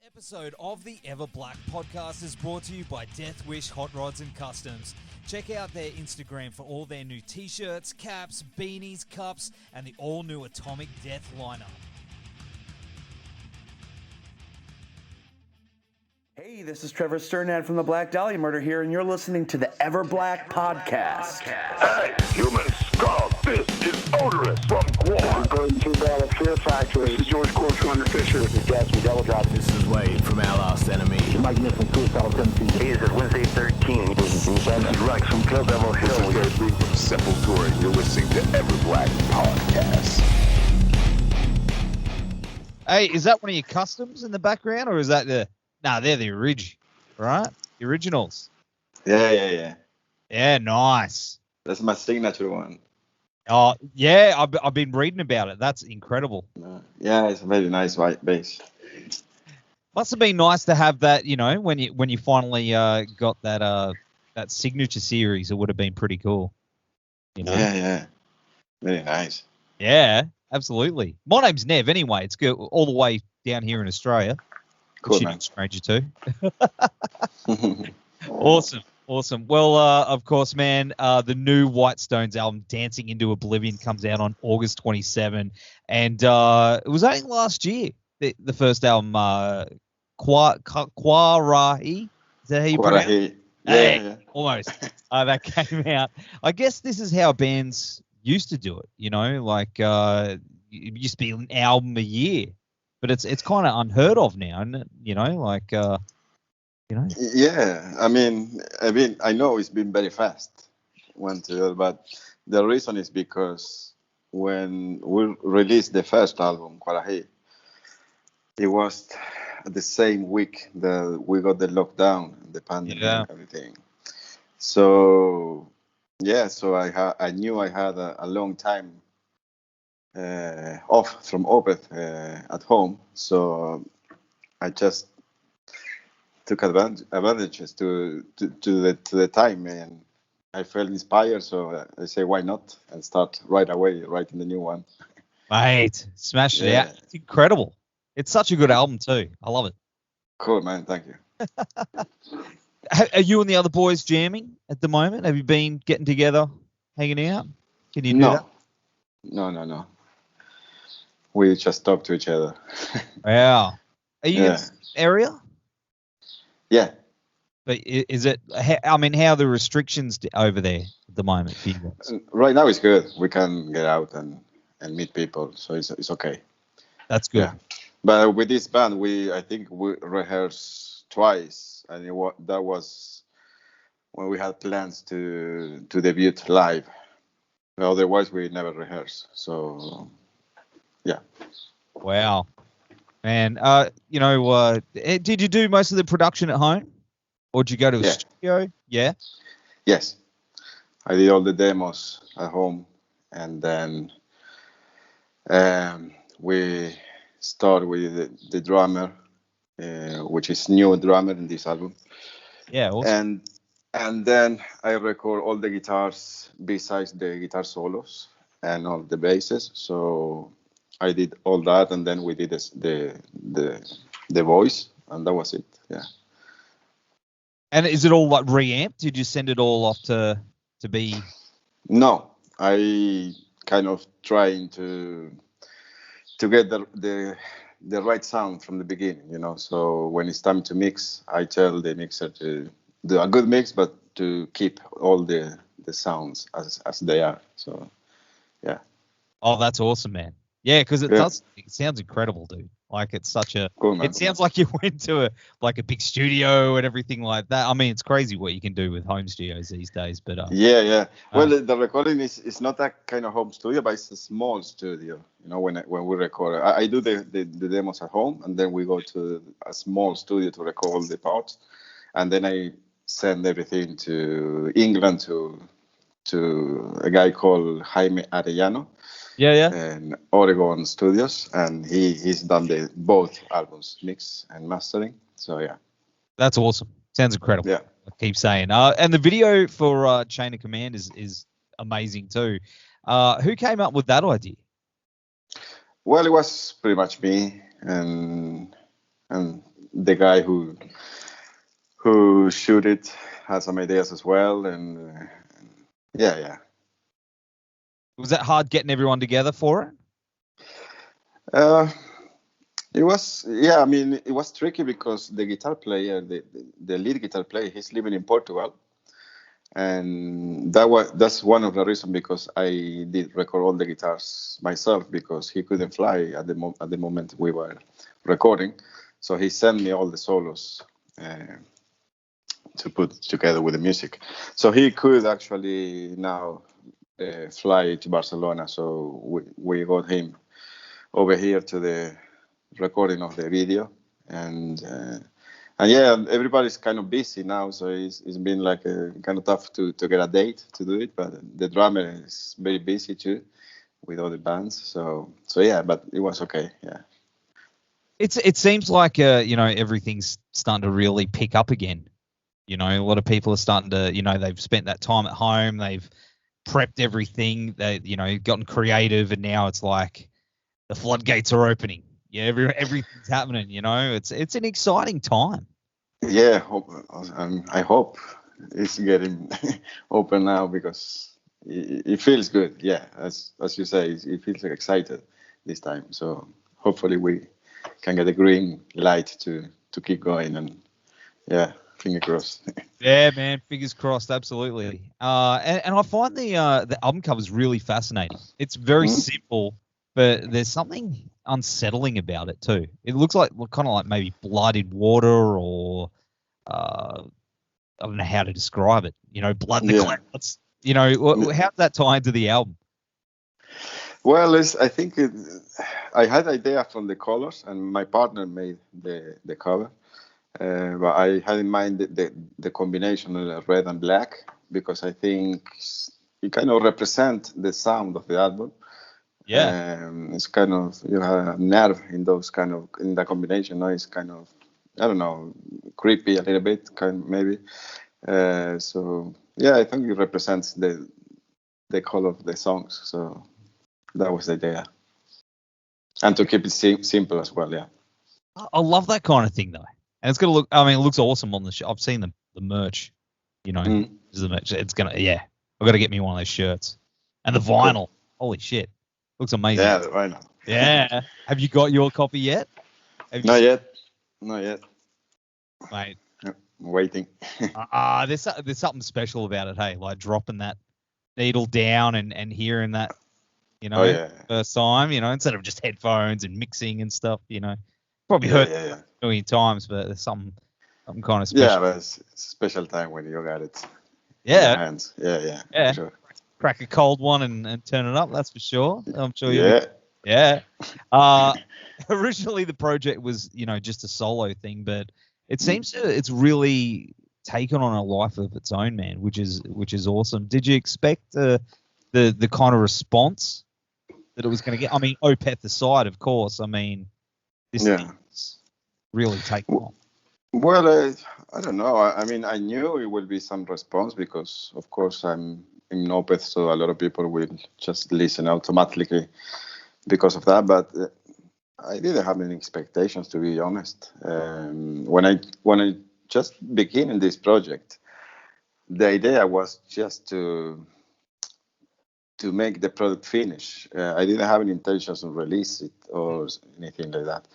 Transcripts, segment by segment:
Episode of the Everblack Podcast is brought to you by Death Wish Hot Rods and Customs. Check out their Instagram for all their new t-shirts, caps, beanies, cups, and the all-new Atomic Death lineup. Hey, this is Trevor Sternad from the Black Dahlia Murder here, and you're listening to the Everblack Podcast. Hey, human skull, this is odorous from Guam. Going to battle Fear Factory. This is George Corshunner Fisher. This is Jasmine Devil Drop. This is Wade from Our Last Enemy. The Magnificent Suicidal Tendencies. Hey, this is Wednesday 13. This is Rex from Kill Devil Hill. This is Gary Big from Sepultura. You're listening to Everblack Podcast. Hey, is that one of your customs in the background, or is that the... Nah, they're the right? The originals. Yeah. Yeah, nice. That's my signature one. Oh, yeah, I've been reading about it. That's incredible. Yeah, it's a very nice white bass. Must have been nice to have that, you know, when you finally got that signature series. It would have been pretty cool. You know? Yeah. Very nice. Yeah, absolutely. My name's Nev anyway. It's good all the way down here in Australia. Cool, You're man. no stranger to. Awesome. Well, of course, man, the new Whitestones album, Dancing Into Oblivion, comes out on August 27. And it was only last year, the first album, Kwarahi. Is that how you pronounce it? Yeah. Almost. That came out. I guess this is how bands used to do it, you know, like it used to be an album a year. But it's kind of unheard of now, isn't it? You know, like, you know. Yeah, I mean, I know it's been very fast, one to the other, but the reason is because when we released the first album, Kwarahi, it was the same week that we got the lockdown, the pandemic and everything. So, yeah, I knew I had a long time off from Opeth at home, so I just took advantages to the time, and I felt inspired, so I say why not, and start right away writing the new one. Mate, smashed it out. It's incredible. It's such a good album too. I love it. Cool, man. Thank you. Are you and the other boys jamming at the moment? Have you been getting together, hanging out? Can you do that? No. We just talk to each other. Wow. Are you in this area? Yeah. But is it? I mean, how are the restrictions over there at the moment for you guys? Right now it's good. We can get out and meet people, so it's okay. That's good. Yeah. But with this band, I think we rehearsed twice, and that was when we had plans to debut live. Otherwise, we never rehearse. So, yeah. Wow. Man, you know, did you do most of the production at home? Or did you go to a studio? Yeah? Yes. I did all the demos at home. And then we started with the drummer, which is new drummer in this album. Yeah, awesome. And then I record all the guitars besides the guitar solos and all the basses. So I did all that, and then we did the voice, and that was it. Yeah. And is it all like reamped? Did you send it all off to be? No, I kind of trying to get the right sound from the beginning, you know. So when it's time to mix, I tell the mixer to do a good mix, but to keep all the sounds as they are. So, yeah. Oh, that's awesome, man. Yeah, because it sounds incredible, dude. Like it's such a. Cool, man. It sounds like you went to a big studio and everything like that. I mean, it's crazy what you can do with home studios these days. But yeah. Well, the recording is not that kind of home studio, but it's a small studio. You know, when we record, I do the demos at home, and then we go to a small studio to record all the parts, and then I send everything to England to a guy called Jaime Arellano. Yeah. And Oregon Studios, and he's done both albums, mix and mastering. So yeah, that's awesome. Sounds incredible. Yeah, I keep saying. And the video for Chain of Command is amazing too. Who came up with that idea? Well, it was pretty much me, and the guy who shoot it has some ideas as well, and yeah. Was that hard getting everyone together for it? It was, yeah. I mean, it was tricky because the guitar player, the lead guitar player, he's living in Portugal, and that's one of the reasons because I did record all the guitars myself because he couldn't fly at the moment we were recording, so he sent me all the solos to put together with the music. So he could actually now fly to Barcelona, so we got him over here to the recording of the video, and yeah, everybody's kind of busy now, so it's been like kind of tough to get a date to do it, but the drummer is very busy too with other bands, so yeah, but it was okay. Yeah, it seems like everything's starting to really pick up again. A lot of people are starting to, they've spent that time at home, they've prepped everything, they gotten creative, and now it's like the floodgates are opening. Yeah, everything's happening. It's an exciting time. Yeah, I hope it's getting open now because it feels good. Yeah, as you say, it feels excited this time. So hopefully we can get a green light to keep going, and yeah, fingers crossed. Yeah, man, fingers crossed, absolutely. And I find the album cover is really fascinating. It's very simple, but there's something unsettling about it too. It looks like kind of like maybe blood in water, or I don't know how to describe it. Blood in the clouds. How's that tie into the album? Well, I think I had idea from the colors, and my partner made the cover. But I had in mind the combination of red and black because I think it kind of represents the sound of the album. Yeah, it's kind of, you have a nerve in that combination. It's kind of, I don't know, creepy a little bit, maybe. So yeah, I think it represents the color of the songs. So that was the idea, and to keep it simple as well. Yeah, I love that kind of thing though. And it's gonna look. I mean, it looks awesome on the show. I've seen the merch. The merch. It's gonna. Yeah, I've got to get me one of those shirts. And the vinyl. Holy shit, looks amazing. Yeah, the vinyl. Yeah. Have you got your copy yet? Not yet, mate. I'm waiting. There's something special about it. Hey, like dropping that needle down and hearing that. First time. Instead of just headphones and mixing and stuff. Probably heard it a million times, but there's something kind of special. Yeah, but it's a special time when you got it in your hands. Yeah. For sure. Crack a cold one and turn it up, that's for sure. I'm sure you Yeah. Originally the project was, just a solo thing, but it seems it's really taken on a life of its own, man, which is awesome. Did you expect the kind of response that it was going to get? I mean, Opeth aside, of course. I mean, this thing's really taken off. Well, I don't know. I mean, I knew it would be some response because, of course, I'm in Opeth, so a lot of people will just listen automatically because of that. But I didn't have any expectations, to be honest. When I just began in this project, the idea was just to make the product finish. I didn't have any intentions to release it or anything like that.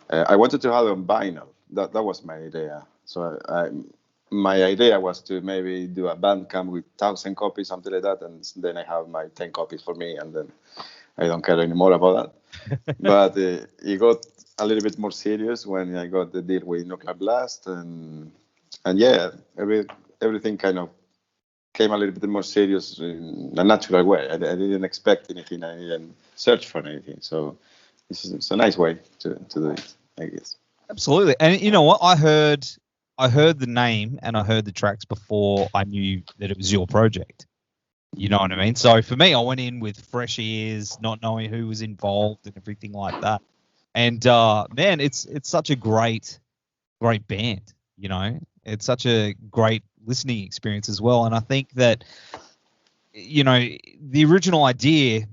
I wanted to have it on vinyl. That was my idea. So my idea was to maybe do a Bandcamp with 1,000 copies, something like that, and then I have my 10 copies for me, and then I don't care anymore about that. But it got a little bit more serious when I got the deal with Nuclear Blast, and yeah, everything kind of came a little bit more serious in a natural way. I didn't expect anything. I didn't search for anything. So it's a nice way to do it, I guess. Absolutely. And you know what? I heard the name and I heard the tracks before I knew that it was your project. You know what I mean? So for me, I went in with fresh ears, not knowing who was involved and everything like that. And man, it's such a great band. It's such a great listening experience as well. And I think that the original idea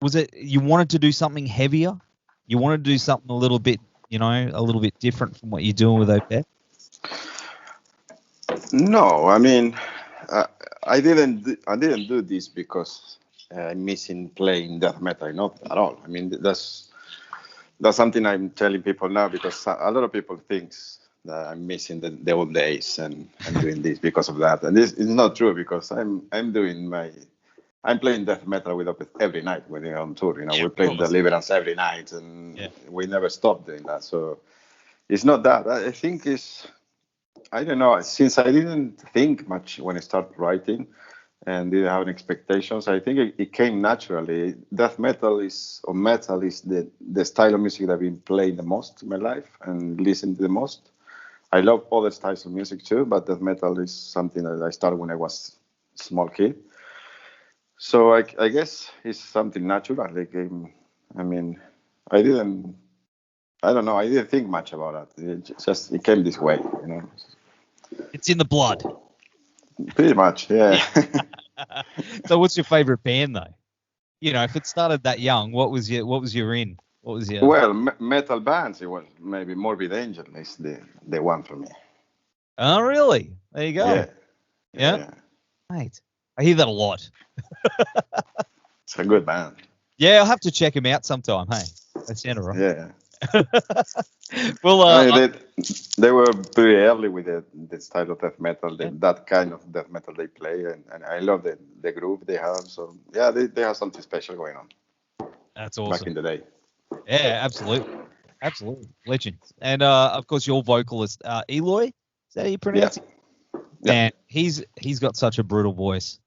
was that you wanted to do something heavier. You wanted to do something a little bit you know, a little bit different from what you're doing with Opeth? No, I mean, I didn't do this because I'm missing playing death metal. Not at all. I mean, that's something I'm telling people now, because a lot of people thinks that I'm missing the old days and I'm doing this because of that. And this is not true, because I'm playing death metal with Opeth every night when we're on tour. You know, we play Deliverance every night, and we never stop doing that. So it's not that. I think I don't know. Since I didn't think much when I started writing and didn't have any expectations, I think it came naturally. Death metal is the style of music that I've been playing the most in my life and listening to the most. I love other styles of music too, but death metal is something that I started when I was a small kid. So I guess it's something natural. Like, I mean, I didn't think much about it. It came this way, you know. It's in the blood. Pretty much, yeah. So what's your favorite band though? You know, if it started that young, what was your in? What was your... Well, metal bands, it was maybe Morbid Angel is the one for me. Oh, really? There you go. Yeah. Mate, I hear that a lot. It's a good band. Yeah, I'll have to check him out sometime. Hey, they sound all right. Yeah. Well, they were pretty early with the style of death metal, that kind of death metal they play, and I love the groove they have. So yeah, they have something special going on. That's awesome. Back in the day. Yeah, absolutely, legends. And of course, your vocalist Eloy, is that how you pronounce it? Yeah. And he's got such a brutal voice.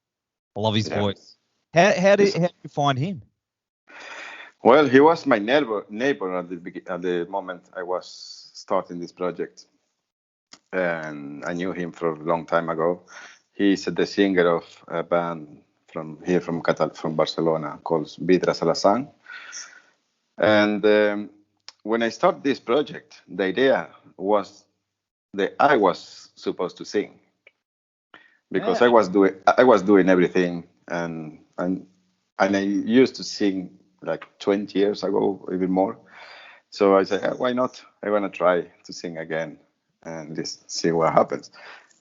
I love his voice. How did you find him? Well, he was my neighbor at the moment I was starting this project, and I knew him for a long time ago. He's the singer of a band from Barcelona called Vidras a la Sang. And when I started this project, the idea was that I was supposed to sing, because I was doing everything, and I used to sing like 20 years ago, even more. So I said, why not? I want to try to sing again and just see what happens.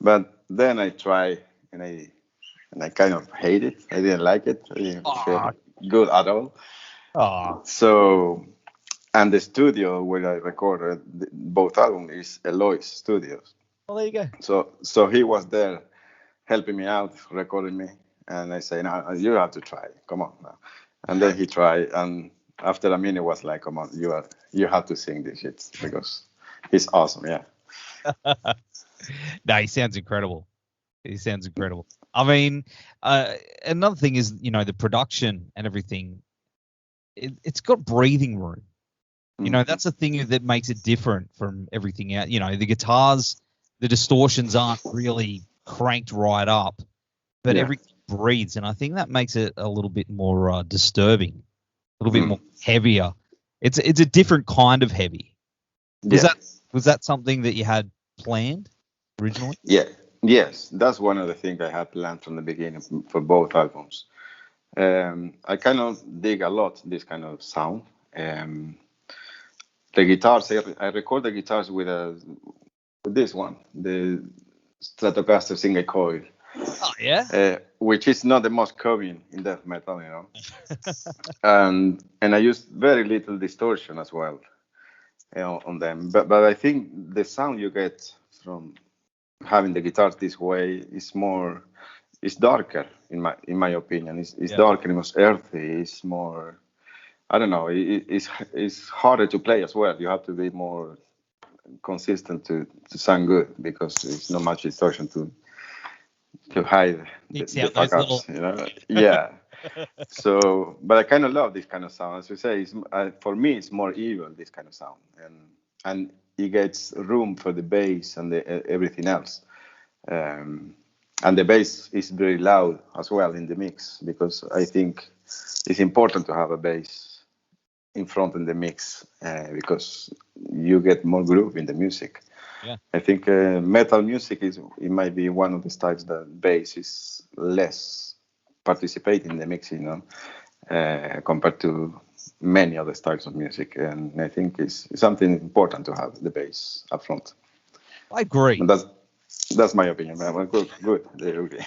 But then I try, and I kind of hate it. I didn't like it. I didn't feel good at all. So, and the studio where I recorded both albums is Eloy's Studios. Well, there you go. So he was there helping me out, recording me. And I say, no, you have to try. Come on now. And then he tried, and after a minute was like, come on, you have to sing this shit, because he's awesome, yeah. No, he sounds incredible. I mean, another thing is, you know, the production and everything. It's got breathing room. You know, that's the thing that makes it different from everything else. You know, the guitars, the distortions aren't really cranked right up, but everything breathes, and I think that makes it a little bit more disturbing, a little bit more heavier. It's a different kind of heavy. Was that something that you had planned originally? Yes, that's one of the things I had planned from the beginning for both albums. I kind of dig a lot this kind of sound. The guitars, I record the guitars with this one, the Stratocaster single coil. Oh yeah. Which is not the most common in death metal, you know. and I use very little distortion as well, you know, on them. But I think the sound you get from having the guitars this way is darker in my opinion. It's darker, it's earthy, it's more, I don't know, it's harder to play as well. You have to be more consistent to sound good, because there's not much distortion to hide the fuck ups, you know. Yeah. So, but I kind of love this kind of sound. As you say, for me, it's more evil, this kind of sound, and it gets room for the bass and everything else. And the bass is very loud as well in the mix, because I think it's important to have a bass in front in the mix, because you get more groove in the music. Yeah. I think metal music it might be one of the styles that bass is less participating in the mix, you know, compared to many other styles of music, and I think it's something important to have the bass up front. I agree. And that's my opinion, man. Well, good. They agree.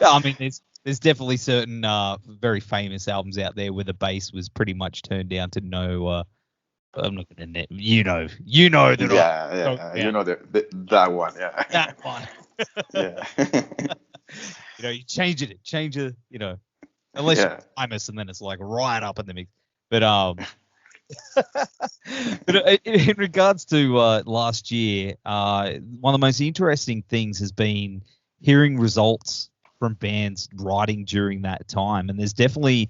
I mean, there's definitely certain very famous albums out there where the bass was pretty much turned down to no. I'm not gonna net. You know that. Yeah. You know that one. Yeah. That one. Yeah. You change it. Unless you're famous, and then it's like right up in the mix. But but in regards to last year, one of the most interesting things has been hearing results from bands writing during that time, and there's definitely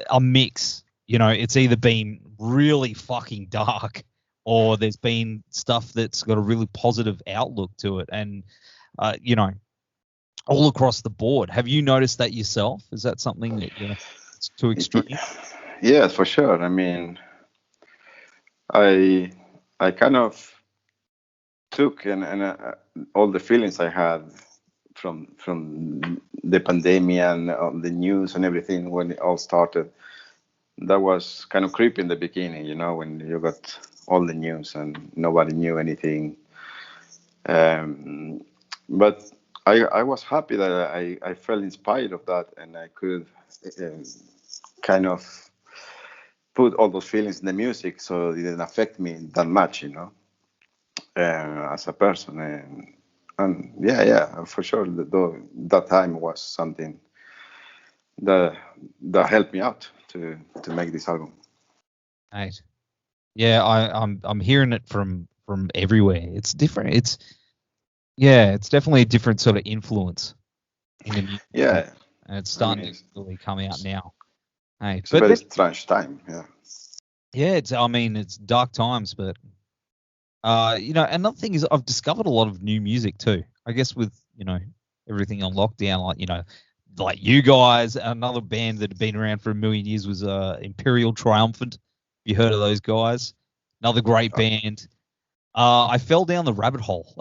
a mix. It's either been really fucking dark, or there's been stuff that's got a really positive outlook to it, and all across the board. Have you noticed that yourself? Is that something that it's too extreme? Yeah, for sure. I mean, I kind of took and all the feelings I had from the pandemic and the news and everything when it all started. That was kind of creepy in the beginning, when you got all the news and nobody knew anything. But I was happy that I felt inspired of that, and I could kind of put all those feelings in the music, so it didn't affect me that much, as a person. And yeah, for sure, that time was something that helped me out to make this album. Right. Yeah, I'm hearing it from everywhere. It's different. It's definitely a different sort of influence in the music. Yeah. And it's starting to really come out now. Hey, it's a very strange time. Yeah. Yeah, it's dark times, but another thing is I've discovered a lot of new music too. I guess with everything on lockdown, like you guys, another band that had been around for a million years was Imperial Triumphant. You heard of those guys? Another great band. I fell down the rabbit hole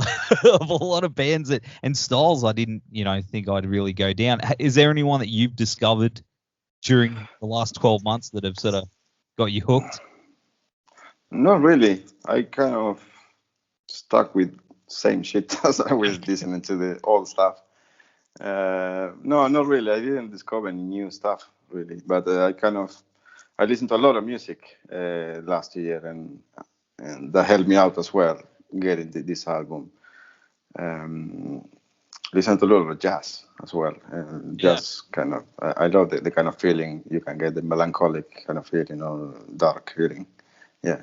of a lot of bands and styles I didn't, think I'd really go down. Is there anyone that you've discovered during the last 12 months that have sort of got you hooked? Not really. I kind of stuck with same shit as I was listening to the old stuff. No, not really. I didn't discover any new stuff really, but I listened to a lot of music last year, and that helped me out as well getting this album. Listen to a lot of jazz as well, and just kind of I love the kind of feeling you can get, the melancholic kind of feeling or dark feeling. Yeah,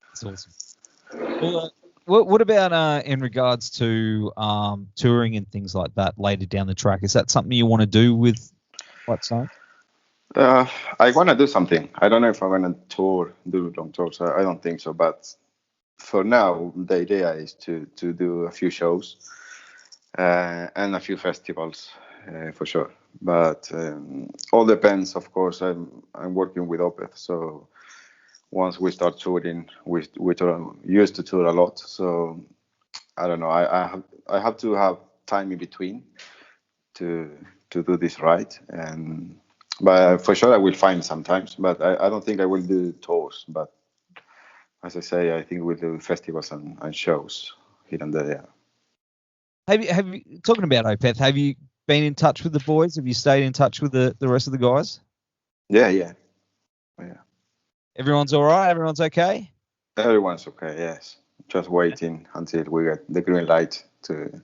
that's awesome. Well, what about in regards to touring and things like that later down the track? Is that something you want to do with White Snow? I want to do something. I don't know if I'm going to do long tours. I don't think so. But for now, the idea is to do a few shows and a few festivals for sure. But all depends, of course. I'm working with Opeth, so once we start touring, we used to tour a lot. So I don't know. I have to have time in between to do this right. But for sure I will find sometimes. But I don't think I will do tours. But as I say, I think we'll do festivals and shows here and there. Yeah. Have you talking about Opeth? Have you been in touch with the boys? Have you stayed in touch with the rest of the guys? Yeah. Everyone's all right? Everyone's okay? Everyone's okay, yes. Just waiting until we get the green light to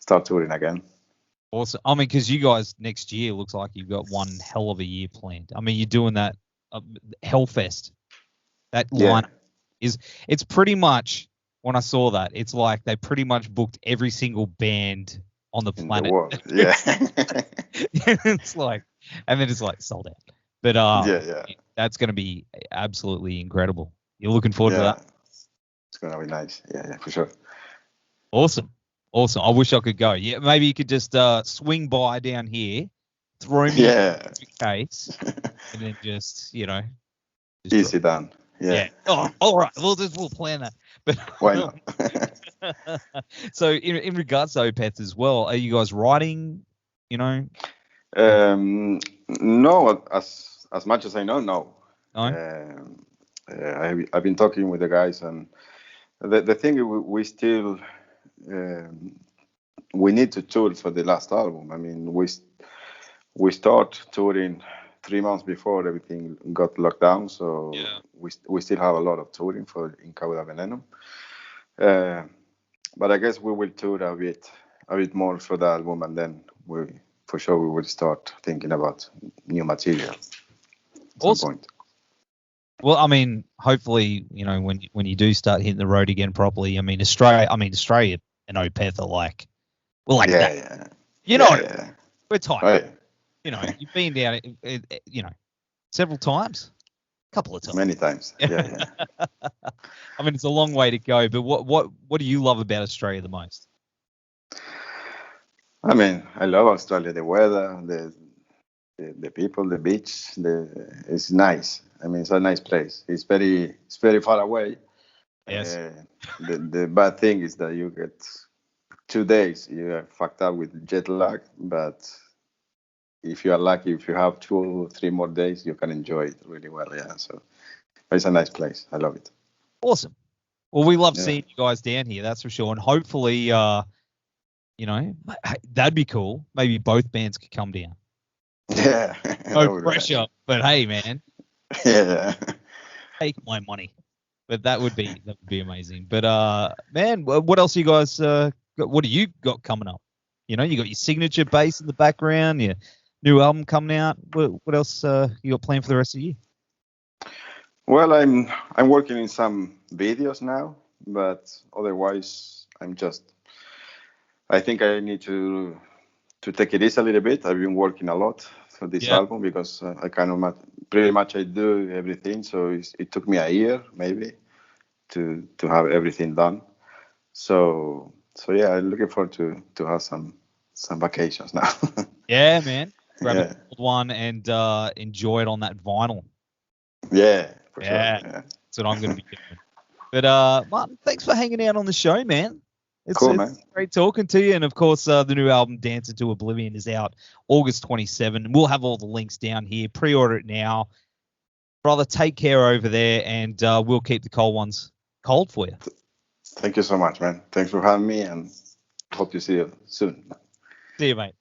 start touring again. Awesome. I mean, because you guys next year looks like you've got one hell of a year planned. I mean, you're doing that Hellfest. That lineup it's pretty much, when I saw that, it's like they pretty much booked every single band on the planet. In the world. Yeah. It's like, and then it's like sold out. But that's going to be absolutely incredible. You're looking forward to that? It's going to be nice. Yeah, for sure. Awesome. I wish I could go. Yeah, maybe you could just swing by down here, throw me in the case, and then just easy done. Yeah. Oh, all right. We'll plan that. But why not? So in regards to Opeth as well, are you guys writing? No, as much as I know, no. No? I've been talking with the guys, and the thing is we still we need to tour for the last album. I mean, we start touring 3 months before everything got locked down, so we still have a lot of touring for Incauda Venenum. But I guess we will tour a bit more for the album, and then we will start thinking about new material at some point. Well, I mean, hopefully, you know, when you do start hitting the road again properly, I mean, Australia and Opeth are like, we're like that. Yeah. You know, Yeah. we're tight. Right. You know, you've been down, you know, several times, a couple of times. Many times. Yeah. I mean, it's a long way to go, but what do you love about Australia the most? I mean, I love Australia. The weather, the people, the beach. It's nice. I mean, it's a nice place. It's very far away. Yes. The bad thing is that you get 2 days. You are fucked up with jet lag. But if you are lucky, if you have 2 or 3 more days, you can enjoy it really well. Yeah. So it's a nice place. I love it. Awesome. Well, we love seeing you guys down here. That's for sure. And hopefully, you know, that'd be cool. Maybe both bands could come down. Yeah. No pressure, but hey, man. Yeah. Take my money. But that would be amazing. But man, what else you guys what do you got coming up? You know, you got your signature bass in the background, your new album coming out. What else you got planned for the rest of the year? Well, I'm working in some videos now, but otherwise I think I need to take it easy a little bit. I've been working a lot for this album because I pretty much I do everything. So it took me a year maybe to have everything done. So yeah, I'm looking forward to have some vacations now. Yeah, man. Grab a old one and enjoy it on that vinyl. Yeah, for sure. Yeah, that's what I'm going to be doing. But Martin, thanks for hanging out on the show, man. It's man. Great talking to you. And, of course, the new album, Dancing Into Oblivion, is out August 27. We'll have all the links down here. Pre-order it now. Brother, take care over there, and we'll keep the cold ones cold for you. Thank you so much, man. Thanks for having me, and hope to see you soon. See you, mate.